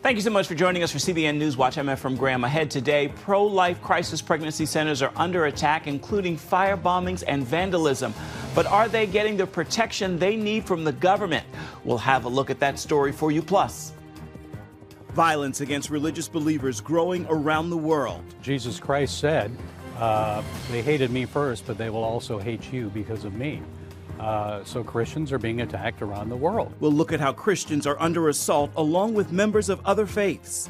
Thank you so much for joining us for CBN NewsWatch. I'm Ephraim Graham. Ahead today, pro-life crisis pregnancy centers are under attack, including firebombings and vandalism. But are they getting the protection they need from the government? We'll have a look at that story for you. Plus, violence against religious believers growing around the world. Jesus Christ said, they hated me first, but they will also hate you because of me. So Christians are being attacked around the world. We'll look at how Christians are under assault along with members of other faiths.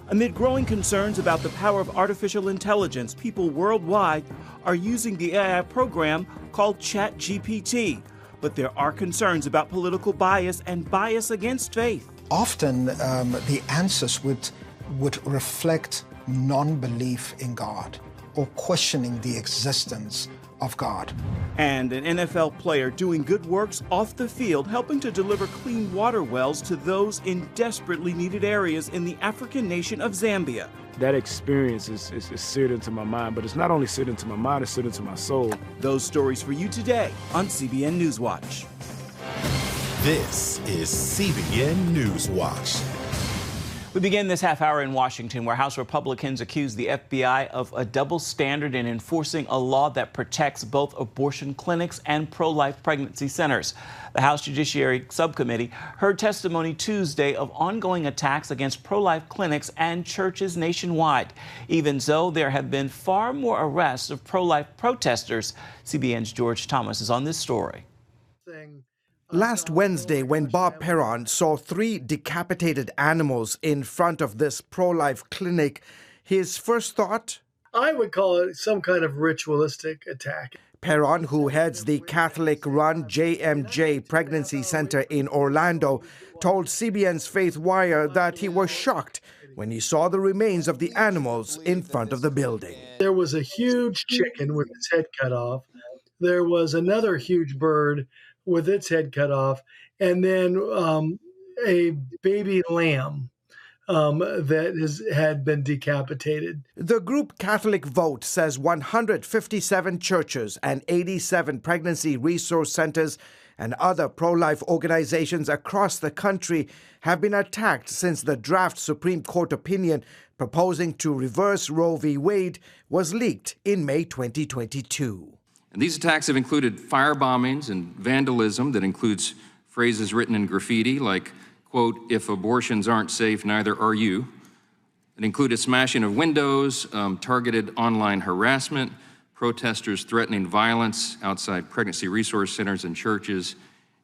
Amid growing concerns about the power of artificial intelligence, people worldwide are using the AI program called ChatGPT. But there are concerns about political bias and bias against faith. Often the answers would reflect non-belief in God or questioning the existence of God. And an NFL player doing good works off the field, helping to deliver clean water wells to those in desperately needed areas in the African nation of Zambia. That experience is seared into my mind, but it's not only seared into my mind, it's seared into my soul. Those stories for you today on CBN NewsWatch. This is CBN NewsWatch. We begin this half hour in Washington, where House Republicans accuse the FBI of a double standard in enforcing a law that protects both abortion clinics and pro-life pregnancy centers. The House Judiciary Subcommittee heard testimony Tuesday of ongoing attacks against pro-life clinics and churches nationwide. Even so, there have been far more arrests of pro-life protesters. CBN's George Thomas is on this story. Last Wednesday, when Bob Perron saw 3 decapitated animals in front of this pro-life clinic, his first thought? I would call it some kind of ritualistic attack. Perron, who heads the Catholic-run JMJ Pregnancy Center in Orlando, told CBN's Faith Wire that he was shocked when he saw the remains of the animals in front of the building. There was a huge chicken with its head cut off. There was another huge bird with its head cut off, and then a baby lamb that had been decapitated. The group Catholic Vote says 157 churches and 87 pregnancy resource centers and other pro-life organizations across the country have been attacked since the draft Supreme Court opinion proposing to reverse Roe v. Wade was leaked in May 2022. And these attacks have included firebombings and vandalism that includes phrases written in graffiti like, quote, "If abortions aren't safe, neither are you." It included smashing of windows, targeted online harassment, protesters threatening violence outside pregnancy resource centers and churches,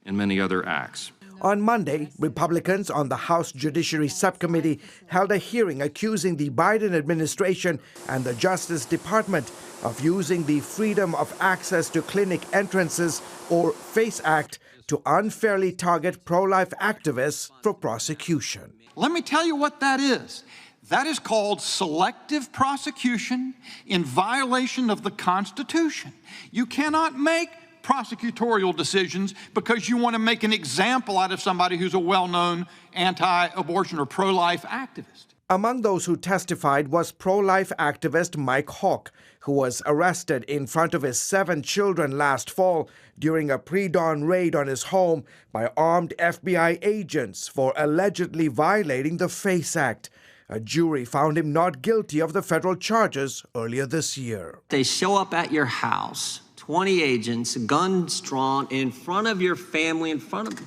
and many other acts. On Monday, Republicans on the House Judiciary Subcommittee held a hearing accusing the Biden administration and the Justice Department of using the Freedom of Access to Clinic Entrances, or FACE Act, to unfairly target pro-life activists for prosecution. Let me tell you what that is. That is called selective prosecution in violation of the Constitution. You cannot make prosecutorial decisions because you want to make an example out of somebody who's a well-known anti-abortion or pro-life activist. Among those who testified was pro-life activist Mike Hawk, who was arrested in front of his 7 children last fall during a pre-dawn raid on his home by armed FBI agents for allegedly violating the FACE Act. A jury found him not guilty of the federal charges earlier this year. They show up at your house, 20 agents, guns drawn, in front of your family, in front of...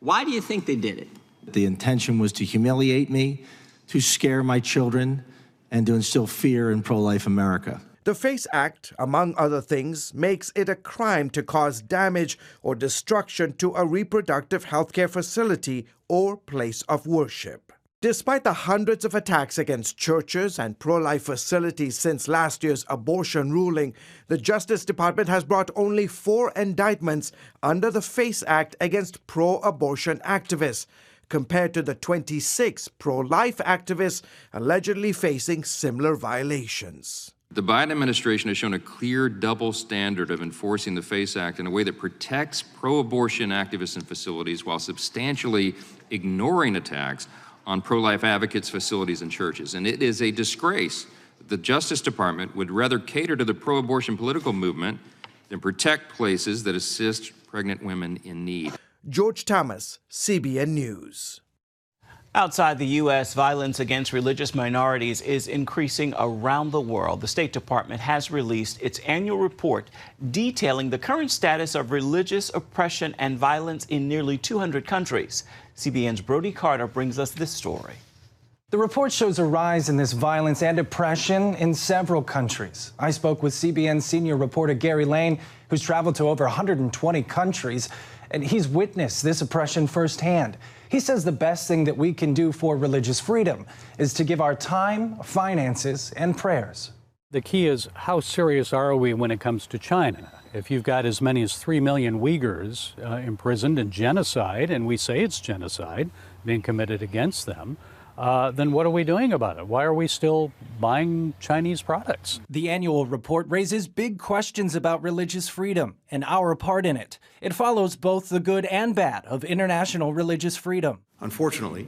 Why do you think they did it? The intention was to humiliate me, to scare my children, and to instill fear in pro-life America. The FACE Act, among other things, makes it a crime to cause damage or destruction to a reproductive healthcare facility or place of worship. Despite the hundreds of attacks against churches and pro-life facilities since last year's abortion ruling, the Justice Department has brought only 4 indictments under the FACE Act against pro-abortion activists, compared to the 26 pro-life activists allegedly facing similar violations. The Biden administration has shown a clear double standard of enforcing the FACE Act in a way that protects pro-abortion activists and facilities while substantially ignoring attacks on pro-life advocates, facilities, and churches. And it is a disgrace that the Justice Department would rather cater to the pro-abortion political movement than protect places that assist pregnant women in need. George Thomas, CBN News. Outside the U.S., violence against religious minorities is increasing around the world. The State Department has released its annual report detailing the current status of religious oppression and violence in nearly 200 countries. CBN's Brody Carter brings us this story. The report shows a rise in this violence and oppression in several countries. I spoke with CBN senior reporter Gary Lane, who's traveled to over 120 countries, and he's witnessed this oppression firsthand. He says the best thing that we can do for religious freedom is to give our time, finances, and prayers. The key is, how serious are we when it comes to China? If you've got as many as 3 million Uyghurs imprisoned in genocide, and we say it's genocide being committed against them, then what are we doing about it? Why are we still buying Chinese products? The annual report raises big questions about religious freedom and our part in it. It follows both the good and bad of international religious freedom. Unfortunately,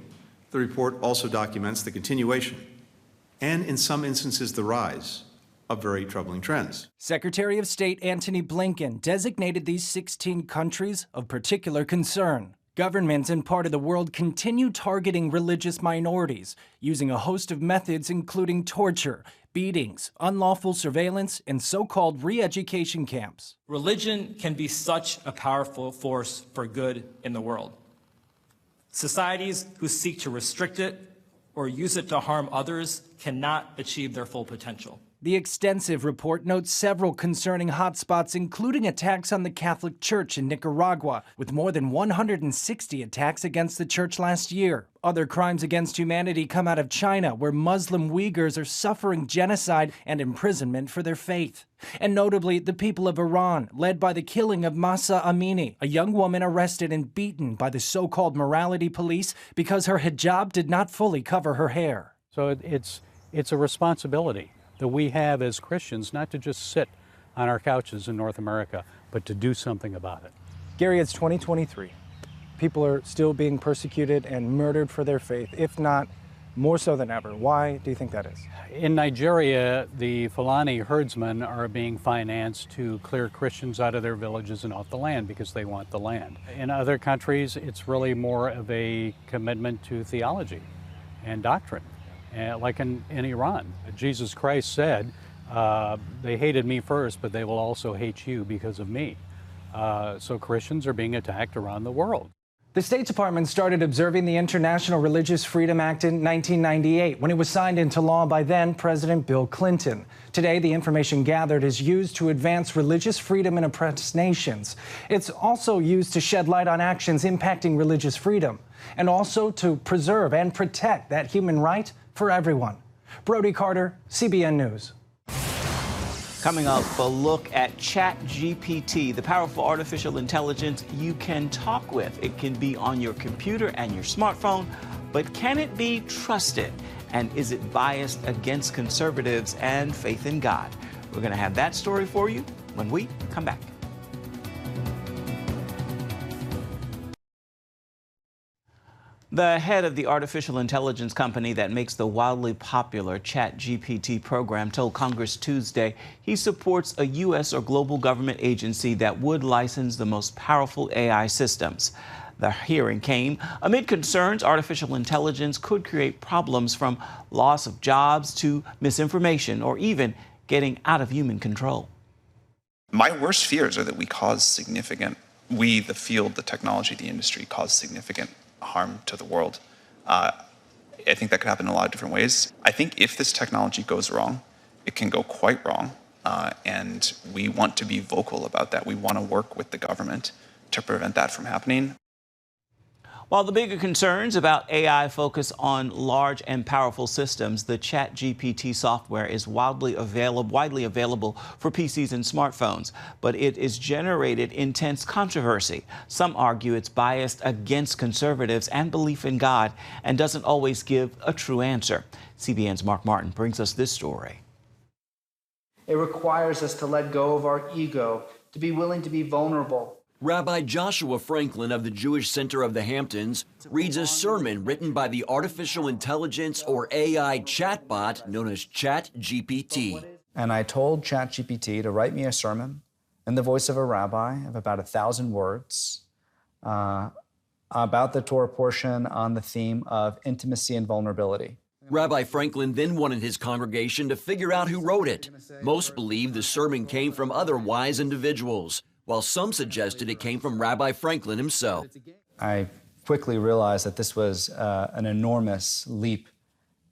the report also documents the continuation and, in some instances, the rise of very troubling trends. Secretary of State Antony Blinken designated these 16 countries of particular concern. Governments in part of the world continue targeting religious minorities, using a host of methods including torture, beatings, unlawful surveillance, and so-called re-education camps. Religion can be such a powerful force for good in the world. Societies who seek to restrict it or use it to harm others cannot achieve their full potential. The extensive report notes several concerning hotspots, including attacks on the Catholic Church in Nicaragua, with more than 160 attacks against the church last year. Other crimes against humanity come out of China, where Muslim Uyghurs are suffering genocide and imprisonment for their faith. And notably, the people of Iran, led by the killing of Mahsa Amini, a young woman arrested and beaten by the so-called morality police because her hijab did not fully cover her hair. So it's a responsibility that we have as Christians, not to just sit on our couches in North America, but to do something about it. Gary, it's 2023. People are still being persecuted and murdered for their faith, if not more so than ever. Why do you think that is? In Nigeria, the Fulani herdsmen are being financed to clear Christians out of their villages and off the land because they want the land. In other countries, it's really more of a commitment to theology and doctrine. Like in Iran, Jesus Christ said, they hated me first, but they will also hate you because of me. So Christians are being attacked around the world. The State Department started observing the International Religious Freedom Act in 1998 when it was signed into law by then President Bill Clinton. Today, the information gathered is used to advance religious freedom in oppressed nations. It's also used to shed light on actions impacting religious freedom and also to preserve and protect that human right for everyone. Brody Carter, CBN News. Coming up, a look at ChatGPT, the powerful artificial intelligence you can talk with. It can be on your computer and your smartphone, but can it be trusted? And is it biased against conservatives and faith in God? We're going to have that story for you when we come back. The head of the artificial intelligence company that makes the wildly popular ChatGPT program told Congress Tuesday he supports a U.S. or global government agency that would license the most powerful AI systems. The hearing came amid concerns artificial intelligence could create problems from loss of jobs to misinformation or even getting out of human control. My worst fears are that we, the field, the technology, the industry, cause significant harm to the world. I think that could happen in a lot of different ways. I think if this technology goes wrong, it can go quite wrong, and we want to be vocal about that. We want to work with the government to prevent that from happening. While the bigger concerns about AI focus on large and powerful systems, the ChatGPT software is widely available for PCs and smartphones, but it has generated intense controversy. Some argue it's biased against conservatives and belief in God and doesn't always give a true answer. CBN's Mark Martin brings us this story. It requires us to let go of our ego, to be willing to be vulnerable. Rabbi Joshua Franklin of the Jewish Center of the Hamptons reads a sermon written by the artificial intelligence or AI chatbot known as ChatGPT. And I told ChatGPT to write me a sermon in the voice of a rabbi of about 1,000 words about the Torah portion on the theme of intimacy and vulnerability. Rabbi Franklin then wanted his congregation to figure out who wrote it. Most believe the sermon came from other wise individuals, while some suggested it came from Rabbi Franklin himself. I quickly realized that this was an enormous leap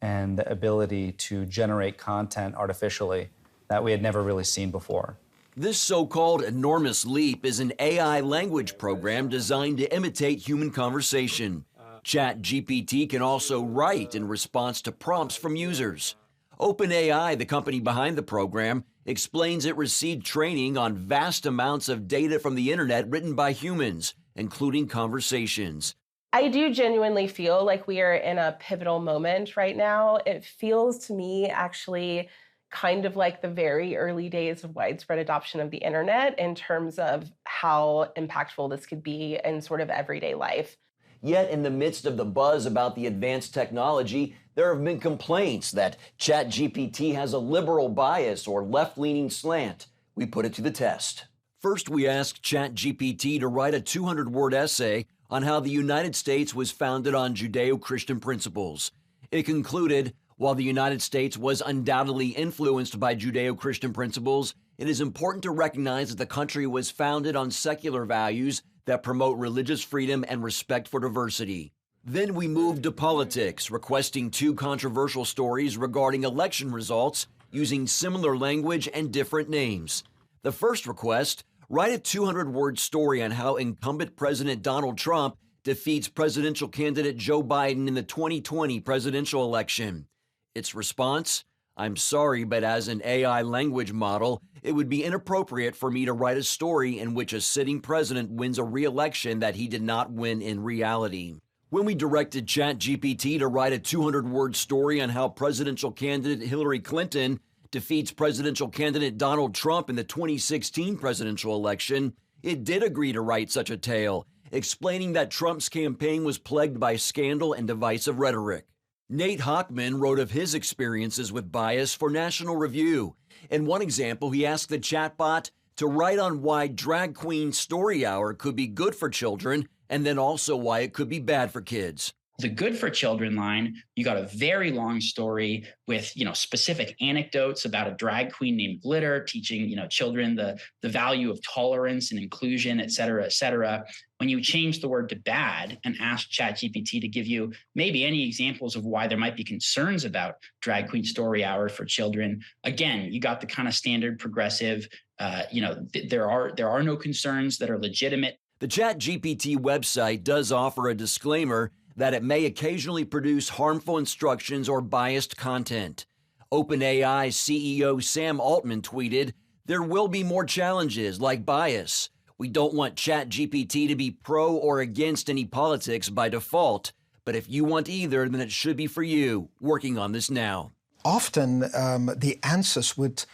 and the ability to generate content artificially that we had never really seen before. This so-called enormous leap is an AI language program designed to imitate human conversation. ChatGPT can also write in response to prompts from users. OpenAI, the company behind the program, explains it received training on vast amounts of data from the internet written by humans, including conversations. I do genuinely feel like we are in a pivotal moment right now. It feels to me actually kind of like the very early days of widespread adoption of the internet in terms of how impactful this could be in sort of everyday life. Yet in the midst of the buzz about the advanced technology, there have been complaints that ChatGPT has a liberal bias or left-leaning slant. We put it to the test. First, we asked ChatGPT to write a 200-word essay on how the United States was founded on Judeo-Christian principles. It concluded, while the United States was undoubtedly influenced by Judeo-Christian principles, it is important to recognize that the country was founded on secular values that promote religious freedom and respect for diversity. Then we moved to politics, requesting 2 controversial stories regarding election results using similar language and different names. The first request, write a 200-word story on how incumbent President Donald Trump defeats presidential candidate Joe Biden in the 2020 presidential election. Its response, I'm sorry, but as an AI language model, it would be inappropriate for me to write a story in which a sitting president wins a re-election that he did not win in reality. When we directed ChatGPT to write a 200-word story on how presidential candidate Hillary Clinton defeats presidential candidate Donald Trump in the 2016 presidential election, it did agree to write such a tale, explaining that Trump's campaign was plagued by scandal and divisive rhetoric. Nate Hochman wrote of his experiences with bias for National Review. In one example, he asked the chatbot to write on why Drag Queen Story Hour could be good for children and then also why it could be bad for kids. The good for children line, you got a very long story with, specific anecdotes about a drag queen named Glitter teaching, children the value of tolerance and inclusion, et cetera, et cetera. When you change the word to bad and ask ChatGPT to give you maybe any examples of why there might be concerns about drag queen story hour for children, again, you got the kind of standard progressive, there are no concerns that are legitimate. The ChatGPT website does offer a disclaimer that it may occasionally produce harmful instructions or biased content. OpenAI CEO Sam Altman tweeted, "There will be more challenges like bias. We don't want ChatGPT to be pro or against any politics by default, but if you want either, then it should be for you. Working on this now." Often the answers would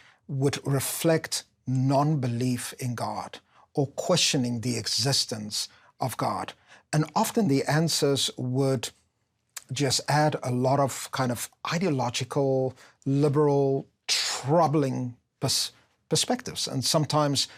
reflect non-belief in God or questioning the existence of God. And often the answers would just add a lot of kind of ideological, liberal, troubling perspectives, and sometimes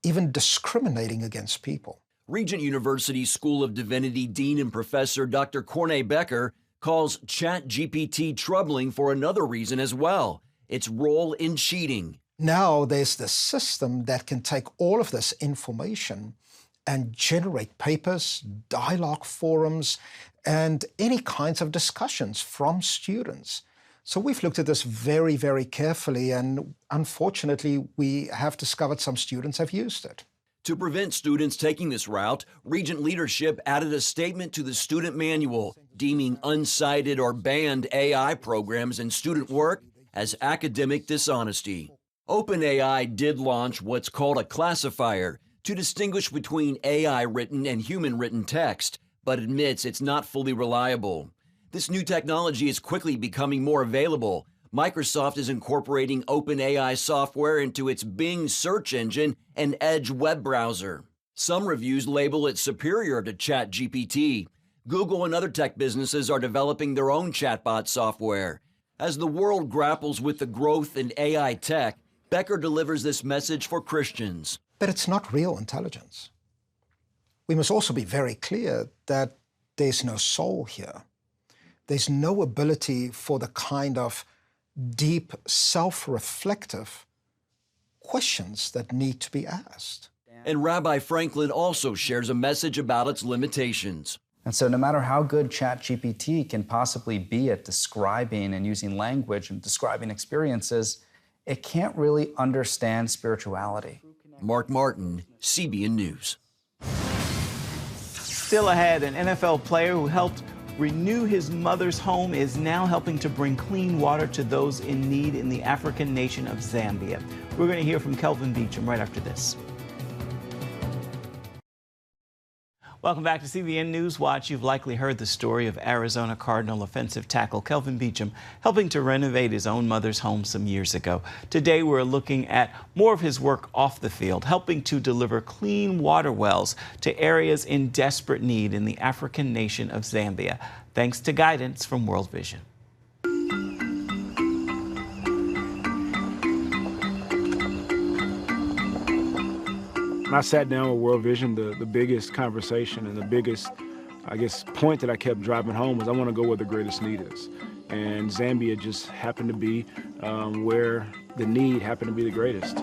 even discriminating against people. Regent University School of Divinity Dean and Professor Dr. Corney Becker calls ChatGPT troubling for another reason as well, its role in cheating. Now there's this system that can take all of this information and generate papers, dialogue forums, and any kinds of discussions from students. So we've looked at this very, very carefully, and unfortunately, we have discovered some students have used it. To prevent students taking this route, Regent leadership added a statement to the student manual, deeming unsighted or banned AI programs and student work as academic dishonesty. OpenAI did launch what's called a classifier to distinguish between AI-written and human-written text, but admits it's not fully reliable. This new technology is quickly becoming more available. Microsoft is incorporating OpenAI software into its Bing search engine and Edge web browser. Some reviews label it superior to ChatGPT. Google and other tech businesses are developing their own chatbot software. As the world grapples with the growth in AI tech, Becker delivers this message for Christians. But it's not real intelligence. we must also be very clear that there's no soul here. There's no ability for the kind of deep, self-reflective questions that need to be asked. And Rabbi Franklin also shares a message about its limitations. And so no matter how good ChatGPT can possibly be at describing and using language and describing experiences, it can't really understand spirituality. Mark Martin, CBN News. Still ahead, an NFL player who helped renew his mother's home is now helping to bring clean water to those in need in the African nation of Zambia. We're going to hear from Kelvin Beachum right after this. Welcome back to CBN NewsWatch. You've likely heard the story of Arizona Cardinal offensive tackle Kelvin Beachum helping to renovate his own mother's home some years ago. Today, we're looking at more of his work off the field, helping to deliver clean water wells to areas in desperate need in the African nation of Zambia, thanks to guidance from World Vision. When I sat down with World Vision, the biggest conversation and the biggest, I guess, point that I kept driving home was I want to go where the greatest need is. And Zambia just happened to be where the need happened to be the greatest.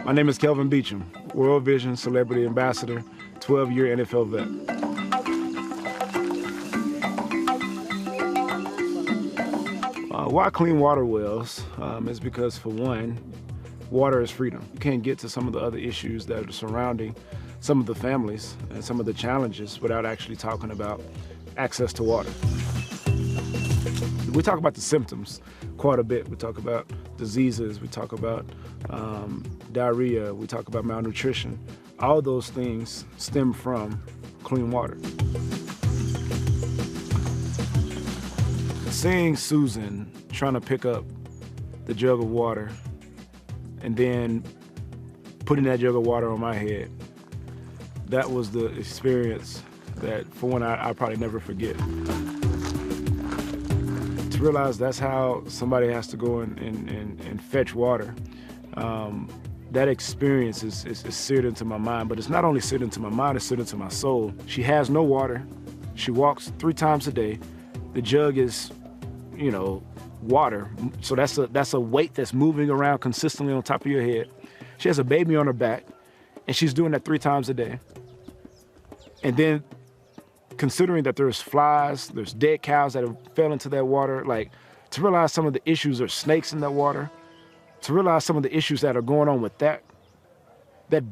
My name is Kelvin Beachum, World Vision Celebrity Ambassador, 12-year NFL vet. Why clean water wells is because, for one, water is freedom. You can't get to some of the other issues that are surrounding some of the families and some of the challenges without actually talking about access to water. We talk about the symptoms quite a bit. We talk about diseases, we talk about diarrhea, we talk about malnutrition. All those things stem from clean water. Seeing Susan trying to pick up the jug of water and then putting that jug of water on my head, that was the experience that, for one, I probably never forget. To realize that's how somebody has to go and fetch water, that experience is seared into my mind. But it's not only seared into my mind, it's seared into my soul. She has no water. She walks 3 times a day. The jug is, you know, water. So that's a weight that's moving around consistently on top of your head. She has a baby on her back, and she's doing that 3 times a day. And then considering that there's flies, there's dead cows that have fell into that water, like, to realize some of the issues, there's snakes in that water, to realize some of the issues that are going on with that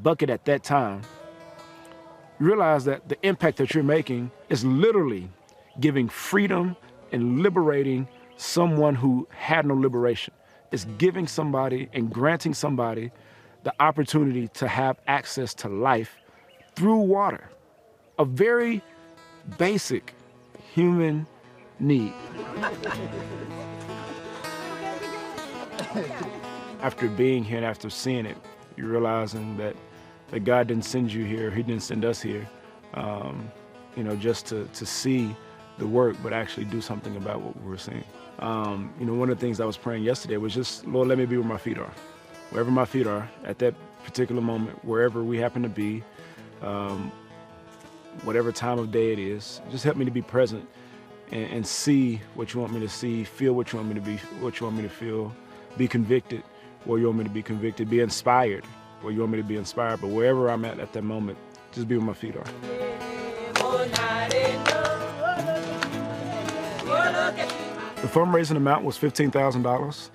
bucket at that time, you realize that the impact that you're making is literally giving freedom and liberating someone who had no liberation. It's giving somebody and granting somebody the opportunity to have access to life through water, a very basic human need. After being here and after seeing it, you're realizing that God didn't send you here, He didn't send us here, just to see the work, but actually do something about what we were seeing. One of the things I was praying yesterday was just, Lord, let me be where my feet are. Wherever my feet are at that particular moment, wherever we happen to be, whatever time of day it is, just help me to be present and see what you want me to see, feel what you want me to be, what you want me to feel, be convicted where you want me to be convicted, be inspired where you want me to be inspired. But wherever I'm at that moment, just be where my feet are. The fundraising amount was $15,000.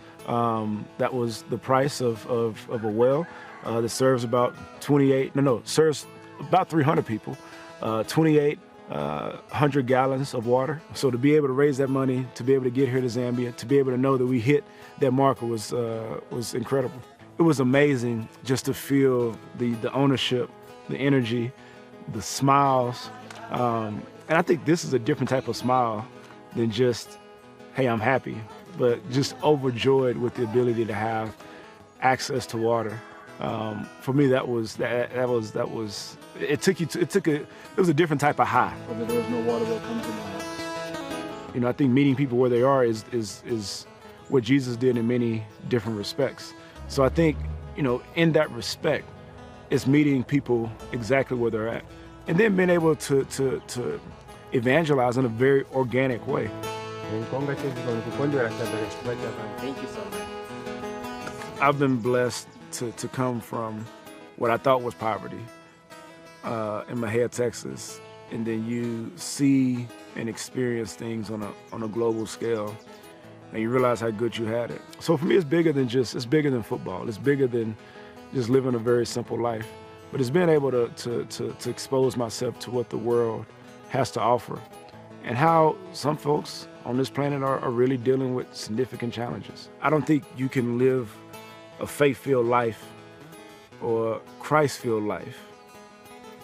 That was the price of a well that serves about serves about 300 people, 2,800 gallons of water. So to be able to raise that money, to be able to get here to Zambia, to be able to know that we hit that marker was incredible. It was amazing just to feel the ownership, the energy, the smiles. And I think this is a different type of smile than just, hey, I'm happy, but just overjoyed with the ability to have access to water. For me, it was a different type of high. Whether there's no water that comes in my house. I think meeting people where they are is what Jesus did in many different respects. So I think, in that respect, it's meeting people exactly where they're at. And then being able to evangelize in a very organic way. Thank you so much. I've been blessed to come from what I thought was poverty in Mahia, Texas, and then you see and experience things on a global scale, and you realize how good you had it. So for me, it's bigger than football. It's bigger than just living a very simple life, but it's being able to expose myself to what the world has to offer, and how some folks on this planet are really dealing with significant challenges. I don't think you can live a faith-filled life or Christ-filled life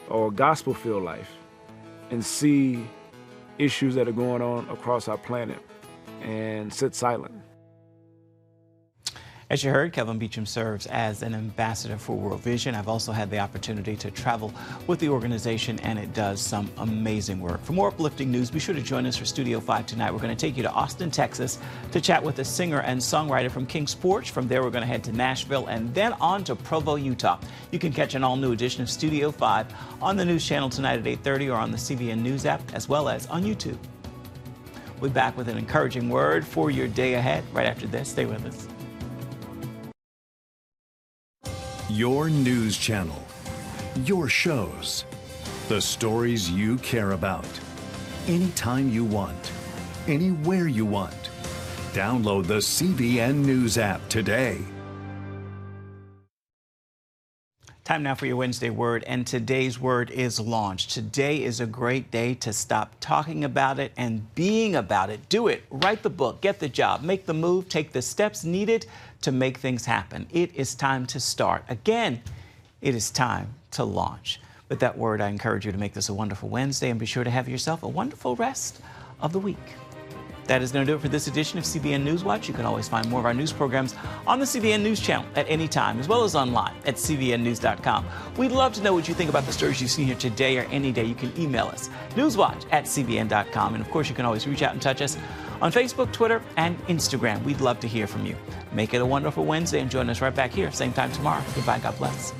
or gospel-filled life and see issues that are going on across our planet and sit silent. As you heard, Kelvin Beachum serves as an ambassador for World Vision. I've also had the opportunity to travel with the organization, and it does some amazing work. For more uplifting news, be sure to join us for Studio 5 tonight. We're going to take you to Austin, Texas, to chat with a singer and songwriter from King's Porch. From there, we're going to head to Nashville and then on to Provo, Utah. You can catch an all-new edition of Studio 5 on the news channel tonight at 8:30 or on the CBN News app, as well as on YouTube. We'll be back with an encouraging word for your day ahead right after this. Stay with us. Your news channel, your shows, the stories you care about. Anytime you want, anywhere you want. Download the CBN News app today. Time now for your Wednesday word, and today's word is launch. Today is a great day to stop talking about it and being about it. Do it. Write the book, get the job, make the move, take the steps needed to make things happen. It is time to start. Again, it is time to launch. With that word, I encourage you to make this a wonderful Wednesday and be sure to have yourself a wonderful rest of the week. That is going to do it for this edition of CBN NewsWatch. You can always find more of our news programs on the CBN News channel at any time, as well as online at cbnnews.com. We'd love to know what you think about the stories you've seen here today or any day. You can email us, newswatch@cbn.com. And of course, you can always reach out and touch us on Facebook, Twitter, and Instagram. We'd love to hear from you. Make it a wonderful Wednesday and join us right back here, same time tomorrow. Goodbye. God bless.